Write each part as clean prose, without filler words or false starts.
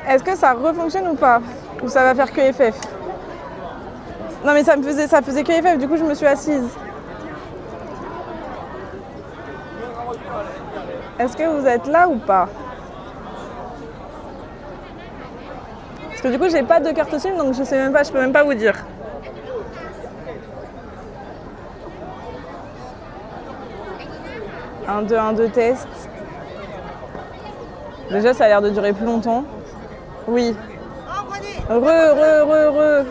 Est-ce que ça refonctionne ou pas? Ou ça va faire que FF? Non mais ça faisait que FF, du coup je me suis assise. Est-ce que vous êtes là ou pas? Parce que du coup j'ai pas de carte SIM donc je sais même pas, je peux même pas vous dire. Un 2 test. Déjà ça a l'air de durer plus longtemps. Oui. Re.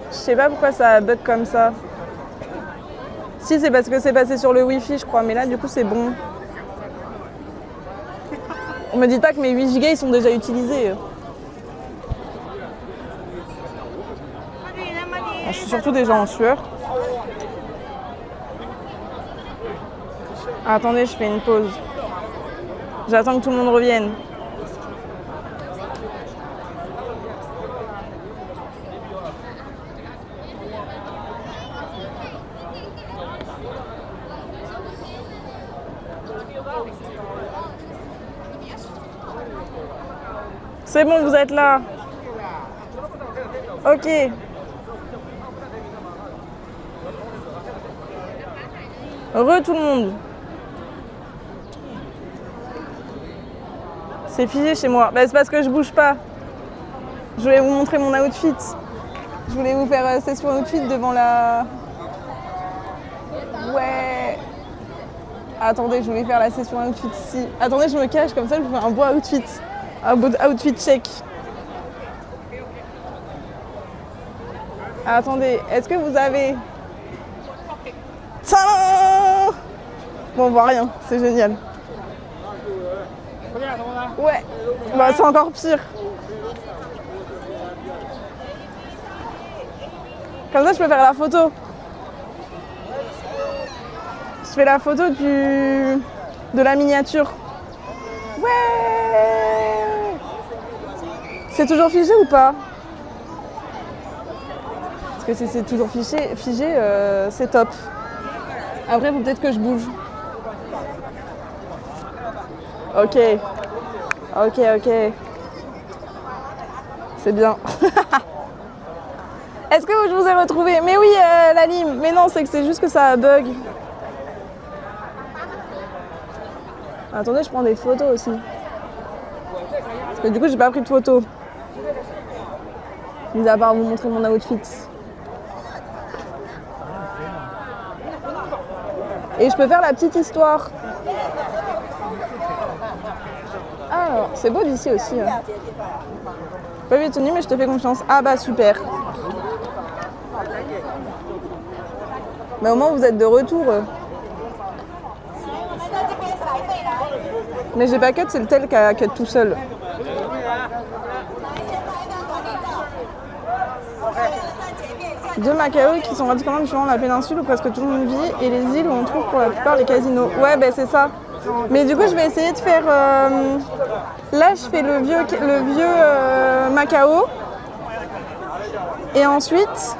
Je sais pas pourquoi ça bug comme ça. Si, c'est parce que c'est passé sur le Wi-Fi, je crois, mais là, du coup, c'est bon. On me dit pas que mes 8 Go ils sont déjà utilisés. Je suis surtout déjà en sueur. Attendez, je fais une pause. J'attends que tout le monde revienne. C'est bon, vous êtes là. Ok. Tout le monde. C'est figé chez moi. Bah, c'est parce que je bouge pas. Je voulais vous montrer mon outfit. Je voulais vous faire session outfit devant la... Ouais. Attendez, je voulais faire la session outfit ici. Attendez, je me cache, comme ça je vous fais un beau outfit. Un beau outfit check. Attendez, est-ce que vous avez... Tadam! Bon, on voit rien, c'est génial. Ouais, bah c'est encore pire. Comme ça, je peux faire la photo. Je fais la photo de la miniature. Ouais! C'est toujours figé ou pas? Parce que si c'est toujours figé, c'est top. Après, il faut peut-être que je bouge. Ok. C'est bien. Est-ce que je vous ai retrouvé? Mais oui, Lalim. Mais non, c'est que c'est juste que ça bug. Attendez, je prends des photos aussi. Parce que du coup, j'ai pas pris de photos. Mis à part vous montrer mon outfit. Et je peux faire la petite histoire. Alors, c'est beau d'ici aussi. Pas vite tenu, mais je te fais confiance. Ah bah super. Mais au moins vous êtes de retour. Mais j'ai pas cut, c'est le tel qui a cut tout seul. Deux Macao qui sont radicalement différents de la péninsule où presque tout le monde vit et les îles où on trouve pour la plupart les casinos. Ouais, ben c'est ça. Mais du coup, je vais essayer de faire... Là, je fais le vieux Macao. Et ensuite,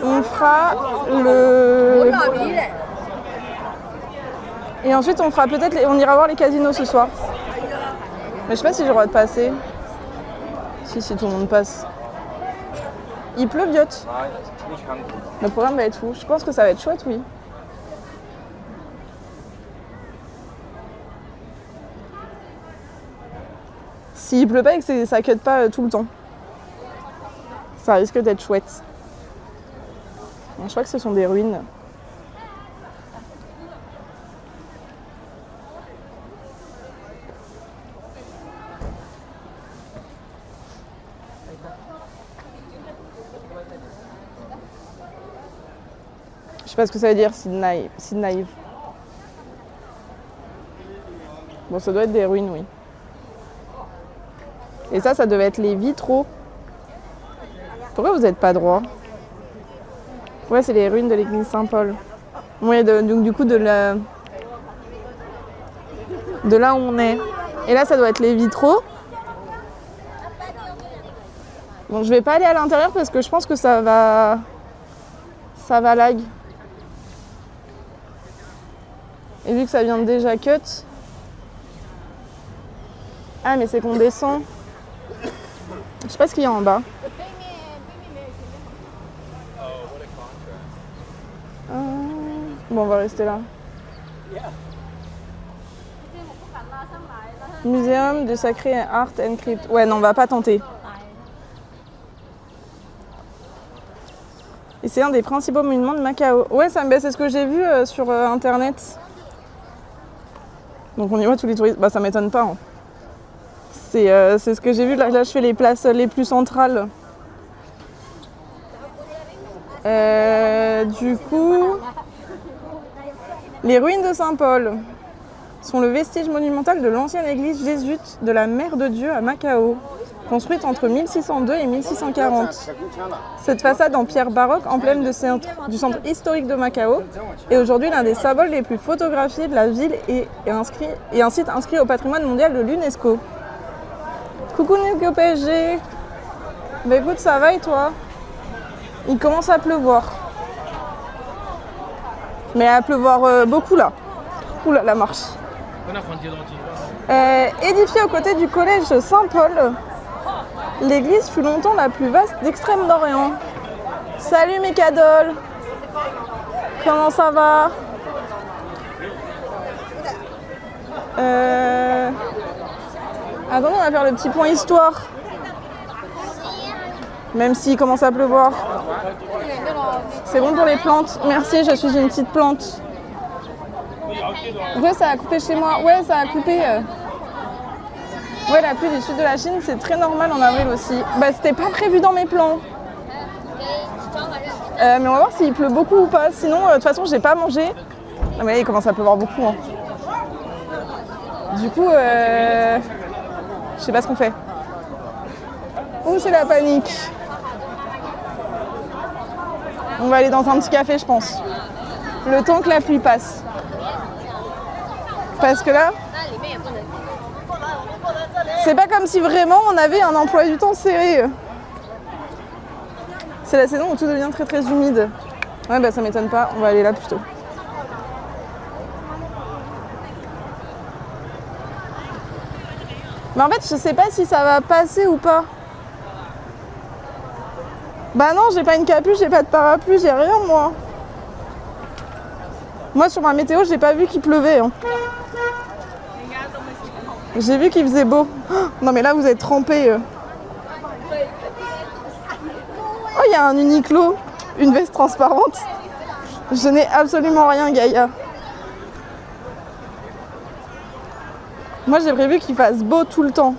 on fera le... Et ensuite, on fera peut-être... On ira voir les casinos ce soir. Mais je sais pas si j'ai le droit de passer. Si tout le monde passe. Il pleut, Biot. Le programme va être fou. Je pense que ça va être chouette, oui. S'il pleut pas et que ça cut pas tout le temps. Ça risque d'être chouette. Bon, je crois que ce sont des ruines. Je sais pas ce que ça veut dire, Sydney. Bon, ça doit être des ruines, oui. Et ça devait être les vitraux. Pourquoi vous n'êtes pas droit? Ouais, c'est les ruines de l'église Saint-Paul. Ouais, donc du coup, de là où on est. Et là, ça doit être les vitraux. Bon, je vais pas aller à l'intérieur parce que je pense que ça va Ça va lag. Et vu que ça vient de déjà cut. Ah mais c'est qu'on descend. Je sais pas ce qu'il y a en bas. Bon, on va rester là. Muséum de Sacré Art and Crypt. Ouais, non, on va pas tenter. Et c'est un des principaux monuments de Macao. Ouais, c'est ce que j'ai vu sur internet. Donc on y voit tous les touristes. Bah ça m'étonne pas. Hein. C'est ce que j'ai vu. Là, je fais les places les plus centrales. Du coup, les ruines de Saint-Paul sont le vestige monumental de l'ancienne église jésuite de la Mère de Dieu à Macao, construite entre 1602 et 1640. Cette façade en pierre baroque emblème du centre historique de Macao est aujourd'hui l'un des symboles les plus photographiés de la ville et un site inscrit au patrimoine mondial de l'UNESCO. Coucou Nico PSG. Bah écoute, ça va et toi? Il commence à pleuvoir. Mais à pleuvoir beaucoup là. Oula, la marche. Édifiée aux côtés du collège Saint-Paul, l'église fut longtemps la plus vaste d'Extrême-d'Orient. Salut Mikadol. Comment ça va? Attendez, on va faire le petit point histoire. Même s'il commence à pleuvoir. C'est bon pour les plantes. Merci, je suis une petite plante. Ouais, ça a coupé chez moi. Ouais, ça a coupé. Ouais, la pluie du sud de la Chine, c'est très normal en avril aussi. Bah, c'était pas prévu dans mes plans. Mais on va voir s'il pleut beaucoup ou pas. Sinon, de toute façon, j'ai pas mangé. Ah, mais là, il commence à pleuvoir beaucoup. Hein. Du coup, je sais pas ce qu'on fait. Ouh, c'est la panique. On va aller dans un petit café, je pense. Le temps que la pluie passe. Parce que là, c'est pas comme si vraiment on avait un emploi du temps serré. C'est la saison où tout devient très très humide. Ouais, bah ça m'étonne pas, on va aller là plutôt. Mais en fait, je sais pas si ça va passer ou pas. Bah non, j'ai pas une capuche, j'ai pas de parapluie, j'ai rien moi. Moi sur ma météo, j'ai pas vu qu'il pleuvait. Hein. J'ai vu qu'il faisait beau. Oh, non mais là vous êtes trempés. Oh, il y a un Uniqlo, une veste transparente. Je n'ai absolument rien, Gaïa. Moi j'ai prévu qu'il fasse beau tout le temps.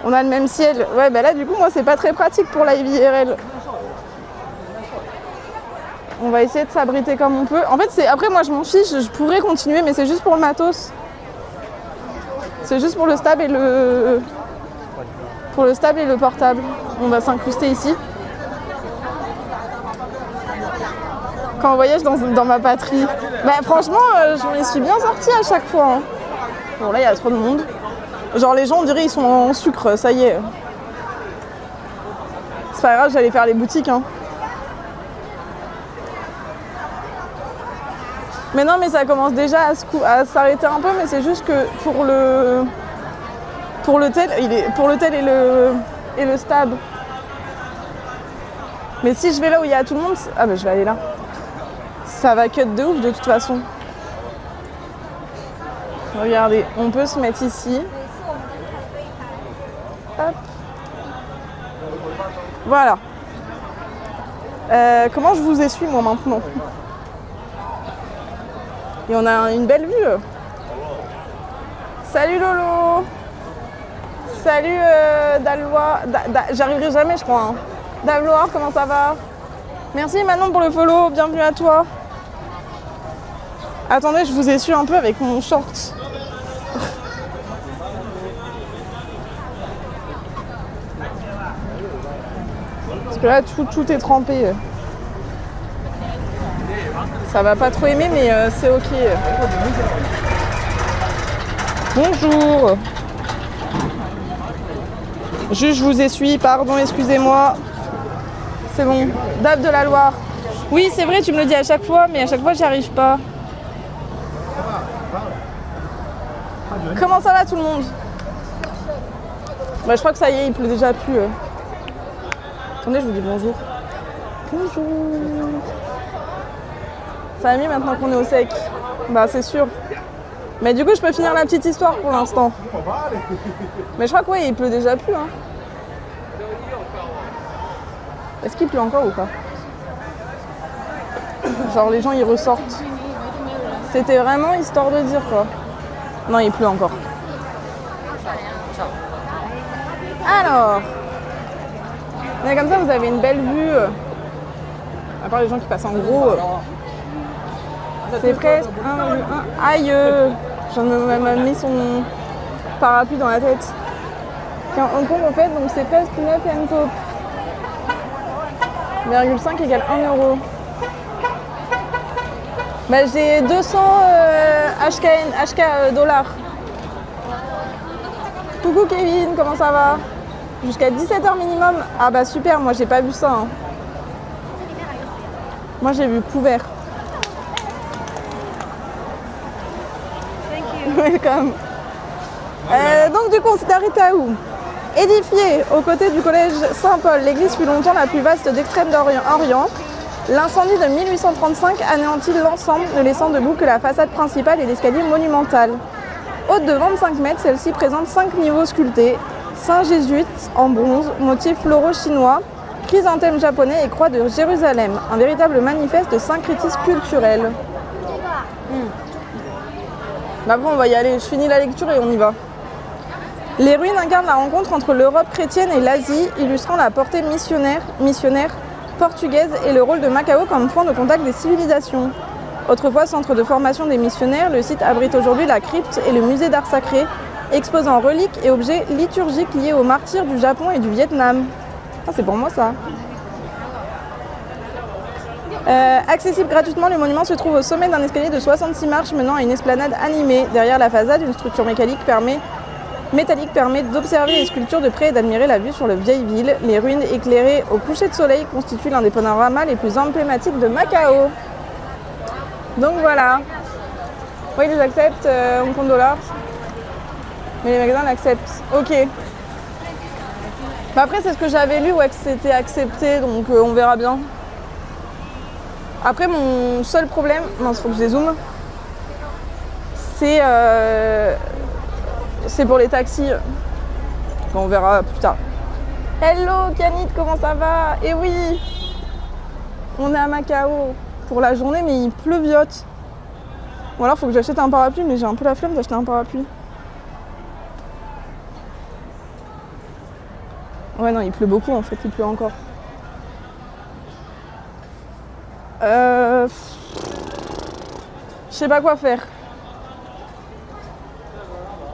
On a le même ciel. Ouais, bah là, du coup, moi, c'est pas très pratique pour la IRL. On va essayer de s'abriter comme on peut. En fait, après, moi, je m'en fiche. Je pourrais continuer, mais c'est juste pour le matos. C'est juste pour le stab et le... Pour le stab et le portable. On va s'incruster ici. Quand on voyage dans ma patrie. Bah, franchement, je m'y suis bien sortie à chaque fois. Hein. Bon, là, il y a trop de monde. Genre les gens on dirait ils sont en sucre, ça y est. C'est pas grave, j'allais faire les boutiques. Hein. Mais non, mais ça commence déjà à s'arrêter un peu, mais c'est juste que pour le tel et le stab. Mais si je vais là où il y a tout le monde, ah bah je vais aller là. Ça va cut de ouf de toute façon. Regardez, on peut se mettre ici. Hop. Voilà. Comment je vous essuie moi maintenant? Et on a une belle vue. Salut Lolo. Salut Dallois. J'arriverai jamais je crois. Hein. Dallois, comment ça va? Merci Manon pour le follow, bienvenue à toi. Attendez, je vous essuie un peu avec mon short. Parce que là, tout est trempé. Ça va pas trop aimer, mais c'est ok. Bonjour. Juste, je vous essuie, pardon, excusez-moi. C'est bon. Dave de la Loire. Oui, c'est vrai, tu me le dis à chaque fois, mais à chaque fois, j'y arrive pas. Comment ça va tout le monde? Bah, je crois que ça y est, il pleut déjà plus. Attendez, je vous dis bonjour. Bonjour. Ça va mieux maintenant qu'on est au sec. Bah, c'est sûr. Mais du coup, je peux finir la petite histoire pour l'instant. Mais je crois que ouais, il pleut déjà plus. Hein. Est-ce qu'il pleut encore ou pas? Genre les gens ils ressortent. C'était vraiment histoire de dire quoi. Non, il pleut encore. Alors, mais comme ça vous avez une belle vue. À part les gens qui passent en gros. C'est presque 1,1. Aïe, j'en ai même mis son parapluie dans la tête. Quand Hong Kong en fait, donc c'est presque 9 yen pop. 0,5 égale 1 euro. Bah, j'ai 200 HK dollars. Coucou Kevin, comment ça va? Jusqu'à 17h minimum. Ah bah super, moi j'ai pas vu ça. Hein. Moi j'ai vu couvert. Welcome. Donc du coup on s'est arrêté à où? Édifiée aux côtés du collège Saint-Paul, l'église fut longtemps la plus vaste d'Extrême d'Orient. L'incendie de 1835 anéantit l'ensemble, ne laissant debout que la façade principale et l'escalier monumental. Haute de 25 mètres, celle-ci présente 5 niveaux sculptés, saint jésuite en bronze, motifs floraux chinois, chrysanthème japonais et croix de Jérusalem, un véritable manifeste de syncrétisme culturel. Bah bon, on va y aller, je finis la lecture et on y va. Les ruines incarnent la rencontre entre l'Europe chrétienne et l'Asie, illustrant la portée missionnaire portugaise et le rôle de Macao comme point de contact des civilisations. Autrefois centre de formation des missionnaires, le site abrite aujourd'hui la crypte et le musée d'art sacré, exposant reliques et objets liturgiques liés aux martyrs du Japon et du Vietnam. Ah, c'est pour moi ça. Accessible gratuitement, le monument se trouve au sommet d'un escalier de 66 marches menant à une esplanade animée. Derrière la façade, une structure métallique permet d'observer les sculptures de près et d'admirer la vue sur le vieille ville. Les ruines éclairées au coucher de soleil constituent l'un des panoramas les plus emblématiques de Macao. Donc voilà. Oui, ils acceptent Hong Kong dollars. Mais les magasins l'acceptent. Ok. Bah après, c'est ce que j'avais lu, ouais, que c'était accepté, donc on verra bien. Après, mon seul problème, il faut que je dézoome, c'est pour les taxis. Bon, on verra plus tard. Hello Canit, comment ça va? Eh oui, on est à Macao pour la journée, mais il pleuviote. Ou alors, il faut que j'achète un parapluie, mais j'ai un peu la flemme d'acheter un parapluie. Ouais, non, il pleut beaucoup en fait, il pleut encore. Je sais pas quoi faire.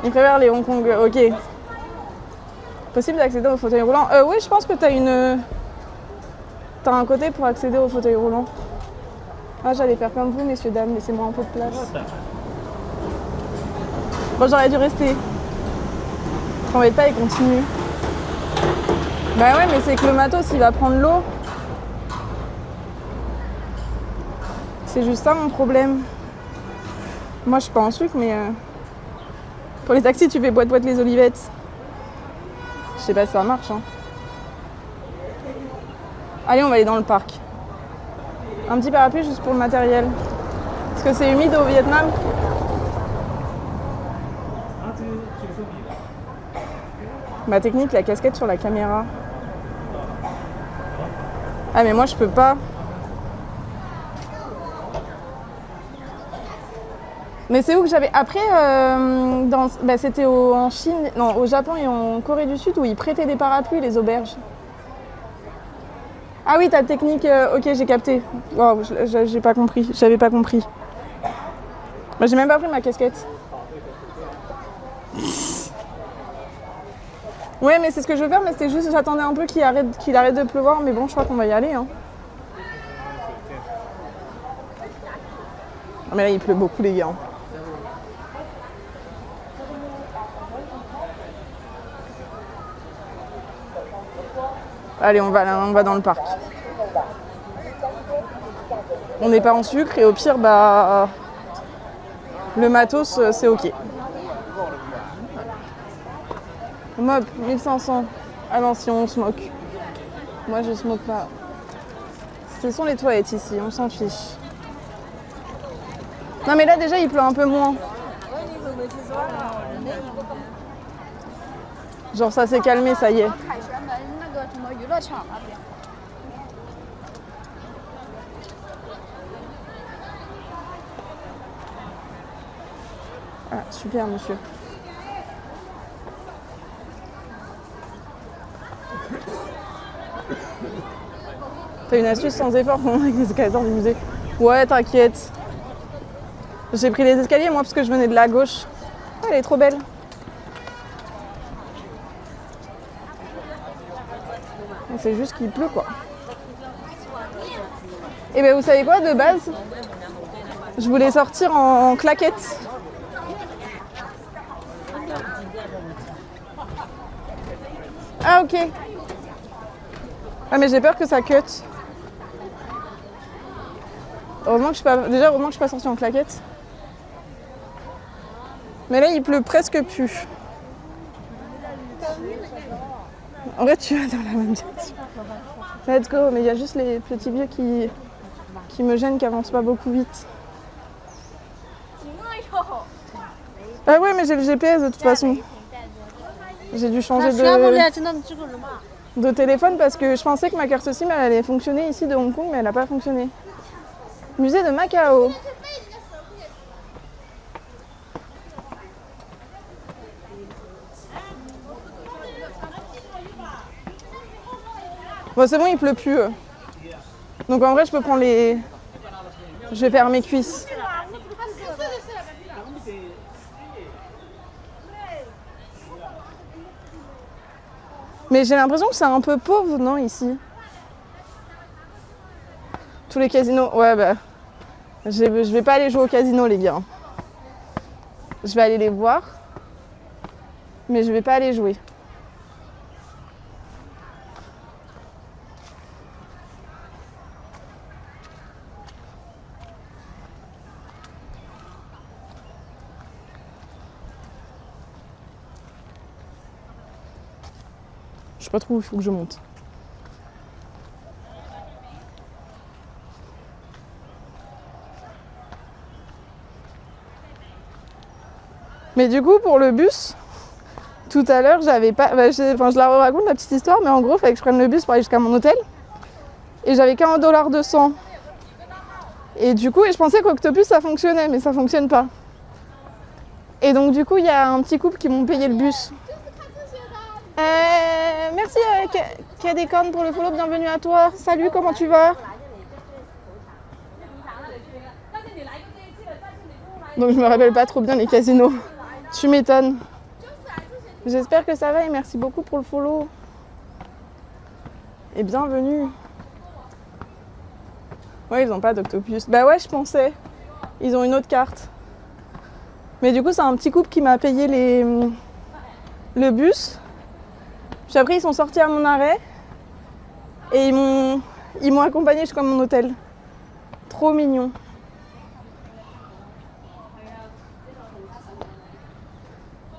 Il préfère les Hong Kong, ok. Possible d'accéder au fauteuil roulant? Oui, je pense que t'as un côté pour accéder au fauteuil roulant. Ah, j'allais faire comme vous, messieurs, dames, laissez-moi un peu de place. Bon, j'aurais dû rester. T'embête pas, il continue. Bah ouais, mais c'est que le matos, il va prendre l'eau. C'est juste ça mon problème. Moi, je suis pas en sucre, mais... Pour les taxis, tu fais boîte les olivettes. Je sais pas si ça marche, hein. Allez, on va aller dans le parc. Un petit parapluie juste pour le matériel. Parce que c'est humide au Vietnam. Ma technique, la casquette sur la caméra. Ah mais moi je peux pas. Mais c'est où que j'avais... Après, c'était en Chine, non, au Japon et en Corée du Sud où ils prêtaient des parapluies, les auberges. Ah oui, ta technique, ok, j'ai capté. Wow, j'ai pas compris, j'avais pas compris. Bah, j'ai même pas pris ma casquette. Ouais, mais c'est ce que je veux faire, mais c'était juste, j'attendais un peu qu'il arrête de pleuvoir, mais bon, je crois qu'on va y aller. Hein. Ah, mais là, il pleut beaucoup, les gars. Allez, on va dans le parc. On n'est pas en sucre et au pire, bah, le matos, c'est ok. Mop, 1500. Ah non, si on smoke. Moi, je smoke pas. Ce sont les toilettes ici, on s'en fiche. Non mais là déjà il pleut un peu moins. Genre ça s'est calmé, ça y est. Ah super monsieur. T'as une astuce sans effort avec les escalators du musée? Ouais t'inquiète. J'ai pris les escaliers moi parce que je venais de la gauche. Oh, elle est trop belle. C'est juste qu'il pleut quoi. Et ben vous savez quoi, de base, je voulais sortir en claquettes. Ah ok. Ah mais j'ai peur que ça cut. Heureusement que je suis pas. Déjà heureusement que je suis pas sortie en claquettes. Mais là il pleut presque plus. En vrai tu vas dans la même direction. Let's go, mais il y a juste les petits vieux qui me gênent, qui avancent pas beaucoup vite. Ah ouais mais j'ai le GPS de toute façon. J'ai dû changer de téléphone parce que je pensais que ma carte SIM elle allait fonctionner ici de Hong Kong mais elle n'a pas fonctionné. Musée de Macao. Bon c'est bon il pleut plus. Donc en vrai je peux prendre les... Je vais faire mes cuisses. Mais j'ai l'impression que c'est un peu pauvre, non, ici? Tous les casinos, ouais bah... Je vais pas aller jouer au casino les gars. Je vais aller les voir. Mais je vais pas aller jouer. Je sais pas trop où il faut que je monte. Mais du coup, pour le bus, tout à l'heure, j'avais pas... je la raconte la petite histoire, mais en gros, il fallait que je prenne le bus pour aller jusqu'à mon hôtel. Et j'avais qu'1,2 $. Et du coup, je pensais qu'Octopus, ça fonctionnait, mais ça fonctionne pas. Et donc, du coup, il y a un petit couple qui m'ont payé le bus. Merci Cadecorn pour le follow, bienvenue à toi. Salut, comment tu vas? Donc je me rappelle pas trop bien les casinos. Tu m'étonnes. J'espère que ça va et merci beaucoup pour le follow. Et bienvenue. Ouais, ils ont pas d'Octopus. Bah ouais, je pensais. Ils ont une autre carte. Mais du coup, c'est un petit couple qui m'a payé le bus. Puis après, ils sont sortis à mon arrêt et ils m'ont accompagné jusqu'à mon hôtel. Trop mignon.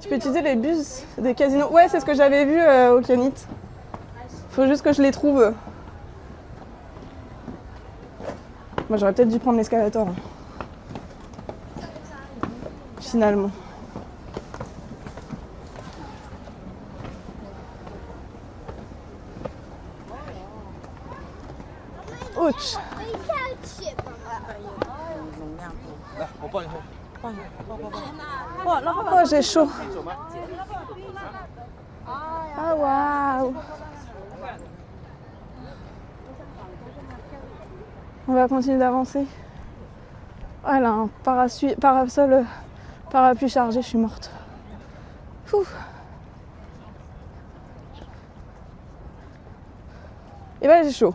Tu peux utiliser les bus des casinos. Ouais, c'est ce que j'avais vu au Canit. Faut juste que je les trouve. Moi, j'aurais peut-être dû prendre l'escalator. Finalement. Ouch. Oh, j'ai chaud. Ah, waouh. On va continuer d'avancer. Oh, elle a un parapluie chargé, je suis morte. Ouh. Et ben j'ai chaud.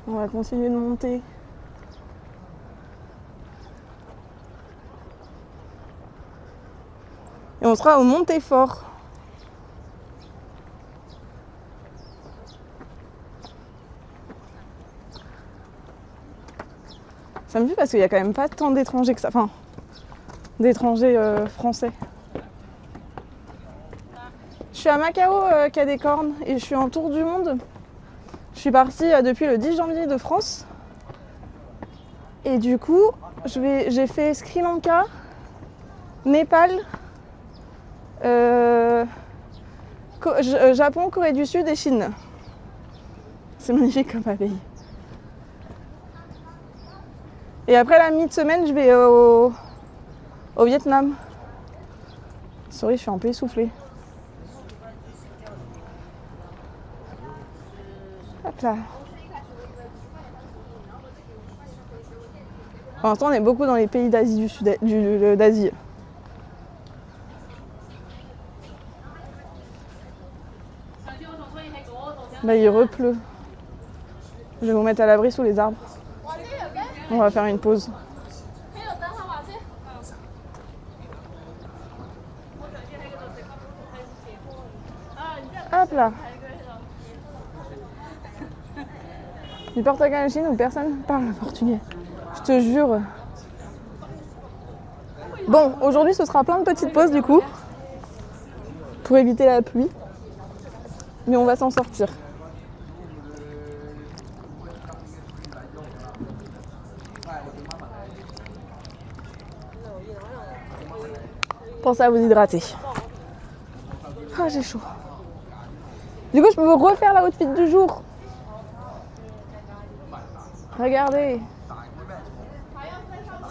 On va continuer de monter. Et on sera au Montefort. Ça me fait parce qu'il n'y a quand même pas tant d'étrangers que ça. Enfin, d'étrangers français. Je suis à Macao, Quai des Cornes, et je suis en tour du monde. Je suis partie depuis le 10 janvier de France. Et du coup, j'ai fait Sri Lanka, Népal, Japon, Corée du Sud et Chine. C'est magnifique comme pays. Et après la mi-semaine, je vais au Vietnam. Sorry, je suis un peu essoufflée. Hop là. Pour l'instant, on est beaucoup dans les pays d'Asie du Sud, d'Asie. Là, il repleut. Je vais vous mettre à l'abri sous les arbres. On va faire une pause. Hop là. Du Portugal en Chine où personne parle portugais. Je te jure. Bon, aujourd'hui ce sera plein de petites pauses du coup. Pour éviter la pluie. Mais on va s'en sortir. Pensez à vous hydrater. Ah, j'ai chaud. Du coup, je peux vous refaire la outfit du jour. Regardez.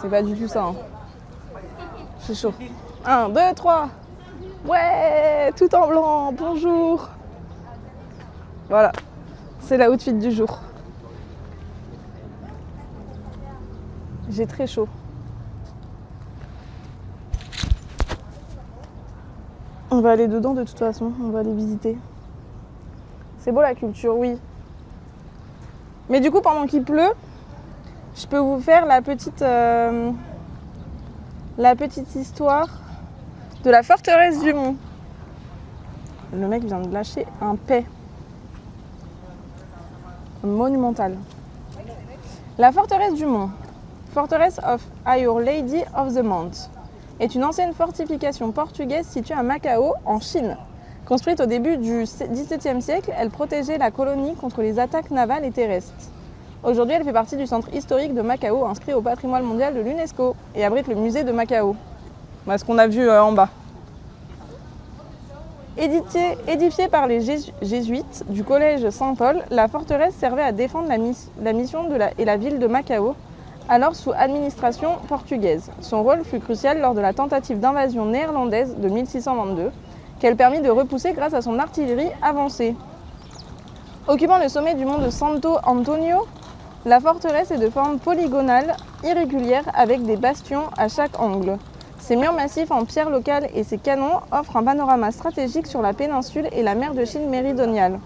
C'est pas du tout ça. Hein. J'ai chaud. 1, 2, 3. Ouais, tout en blanc. Bonjour. Voilà. C'est la outfit du jour. J'ai très chaud. On va aller dedans de toute façon, on va aller visiter. C'est beau la culture, oui. Mais du coup, pendant qu'il pleut, je peux vous faire la petite histoire de la forteresse du Mont. Le mec vient de lâcher un paix monumental. La forteresse du Mont, Fortress of Our Lady of the Mount, est une ancienne fortification portugaise située à Macao, en Chine. Construite au début du XVIIe siècle, elle protégeait la colonie contre les attaques navales et terrestres. Aujourd'hui, elle fait partie du centre historique de Macao, inscrit au patrimoine mondial de l'UNESCO, et abrite le musée de Macao. Voilà ce qu'on a vu en bas. Édifiée par les jésuites du collège Saint-Paul, la forteresse servait à défendre la mission et la ville de Macao, alors sous administration portugaise. Son rôle fut crucial lors de la tentative d'invasion néerlandaise de 1622, qu'elle permit de repousser grâce à son artillerie avancée. Occupant le sommet du mont de Santo Antonio, la forteresse est de forme polygonale, irrégulière, avec des bastions à chaque angle. Ses murs massifs en pierre locale et ses canons offrent un panorama stratégique sur la péninsule et la mer de Chine méridionale.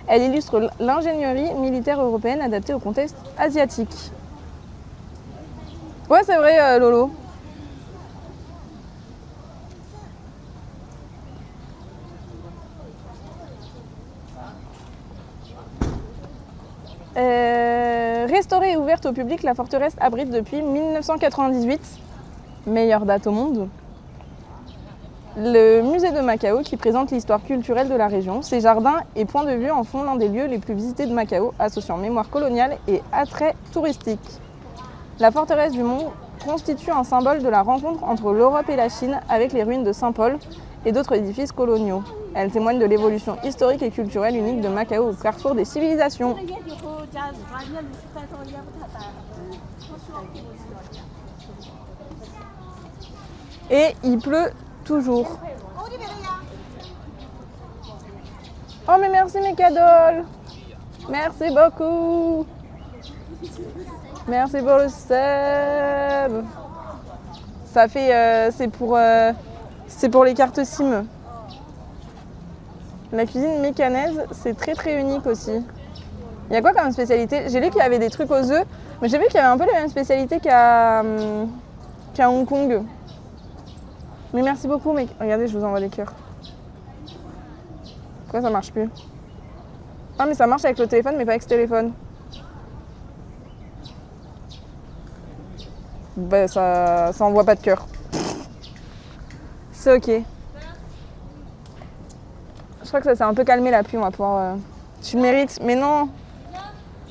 Elle illustre l'ingénierie militaire européenne adaptée au contexte asiatique. Ouais, c'est vrai, Lolo. Restaurée et ouverte au public, la forteresse abrite depuis 1998, meilleure date au monde, le musée de Macao qui présente l'histoire culturelle de la région. Ses jardins et points de vue en font l'un des lieux les plus visités de Macao, associant mémoire coloniale et attrait touristique. La forteresse du Mont constitue un symbole de la rencontre entre l'Europe et la Chine avec les ruines de Saint-Paul et d'autres édifices coloniaux. Elle témoigne de l'évolution historique et culturelle unique de Macao au carrefour des civilisations. Et il pleut toujours. Oh mais merci mes cadeaux. Merci beaucoup. Merci pour le sub. Ça fait, c'est pour les cartes SIM. La cuisine mécanaise, c'est très très unique aussi. Il y a quoi comme spécialité? J'ai lu qu'il y avait des trucs aux œufs, mais j'ai vu qu'il y avait un peu les mêmes spécialités qu'à Hong Kong. Mais merci beaucoup, mec. Regardez, je vous envoie des cœurs. Pourquoi ça marche plus? Ah, mais ça marche avec le téléphone, mais pas avec ce téléphone. Bah, ça envoie pas de cœur. C'est ok. Je crois que ça s'est un peu calmé la pluie, on va pouvoir... Tu le mérites, mais non.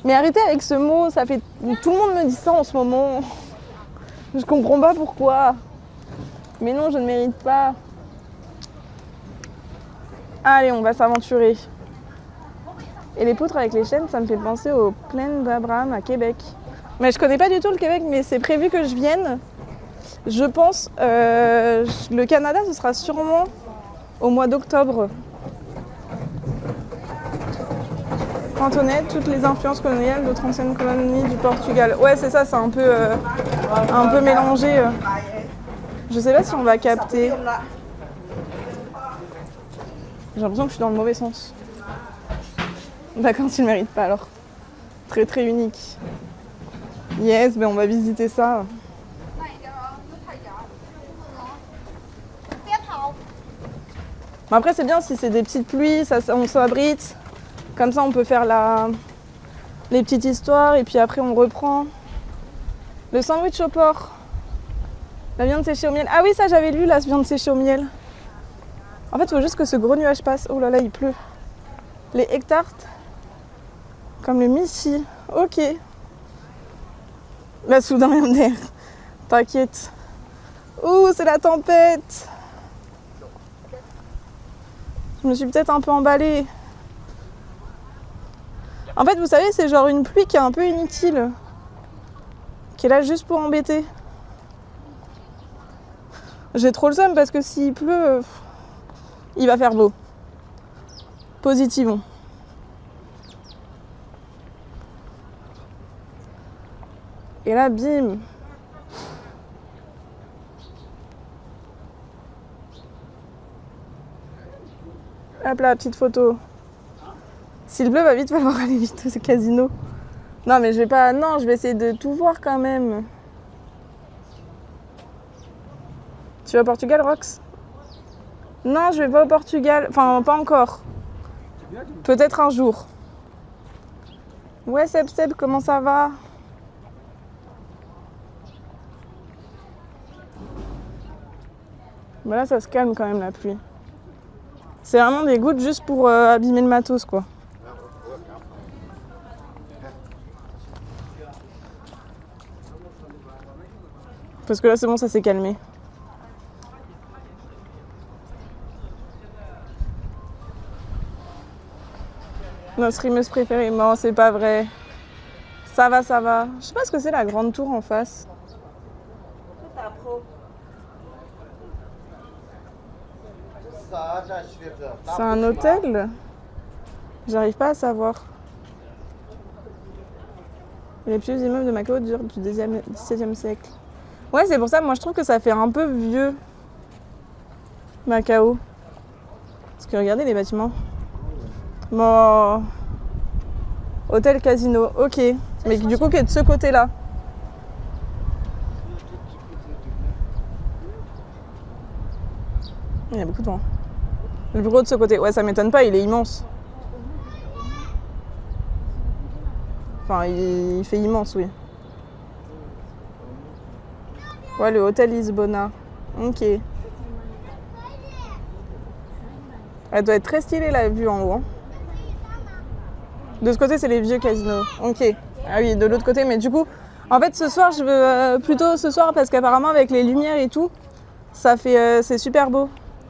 Mais arrêtez avec ce mot, ça fait... Tout le monde me dit ça en ce moment. Je comprends pas pourquoi. Mais non, je ne mérite pas. Allez, on va s'aventurer. Et les poutres avec les chaînes, ça me fait penser aux plaines d'Abraham à Québec. Mais je connais pas du tout le Québec, mais c'est prévu que je vienne. Je pense, le Canada, ce sera sûrement au mois d'octobre. Antoinette, toutes les influences coloniales d'autres anciennes colonies du Portugal. Ouais, c'est ça, c'est un peu mélangé. Je sais pas si on va capter. J'ai l'impression que je suis dans le mauvais sens. D'accord, tu le mérites pas alors. Très très unique. Yes, ben on va visiter ça. Mais après c'est bien si c'est des petites pluies, ça, on s'abrite. Comme ça on peut faire les petites histoires et puis après on reprend. Le sandwich au porc. La viande séchée au miel. Ah oui, ça j'avais lu, la viande séchée au miel. En fait il faut juste que ce gros nuage passe. Oh là là, il pleut. Les hectares. Comme le Michi. Ok. Là soudain rien d'air. T'inquiète. Ouh, c'est la tempête. Je me suis peut-être un peu emballée. En fait, vous savez, c'est genre une pluie qui est un peu inutile. Qui est là juste pour embêter. J'ai trop le seum parce que s'il pleut, il va faire beau. Positivons. Et là, bim. Hop là, petite photo. S'il pleut, va vite falloir aller vite au casino. Non, mais je vais pas... Non, je vais essayer de tout voir quand même. Tu vas au Portugal, Rox? Non, je vais pas au Portugal. Enfin, pas encore. Peut-être un jour. Ouais, Seb, comment ça va? Bah là, ça se calme quand même, la pluie. C'est vraiment des gouttes juste pour abîmer le matos, quoi. Parce que là, c'est bon, ça s'est calmé. Notre rimeuse préférée. Non, c'est pas vrai. Ça va, ça va. Je sais pas ce que c'est la grande tour en face. C'est un hôtel? J'arrive pas à savoir. Les plus vieux immeubles de Macao durent du XVIIe siècle. Ouais, c'est pour ça, moi je trouve que ça fait un peu vieux, Macao. Parce que regardez les bâtiments. Bon. Hôtel Casino, ok. Mais du coup, qui est de ce côté-là. Il y a beaucoup de vent. Le bureau de ce côté, ouais, ça m'étonne pas, il est immense. Enfin, il fait immense, oui. Ouais, le hôtel Lisbona. Ok. Elle doit être très stylée, la vue en haut. Hein. De ce côté, c'est les vieux casinos. Ok. Ah oui, de l'autre côté, mais du coup, en fait, ce soir, je veux plutôt ce soir parce qu'apparemment, avec les lumières et tout, ça fait, c'est super beau.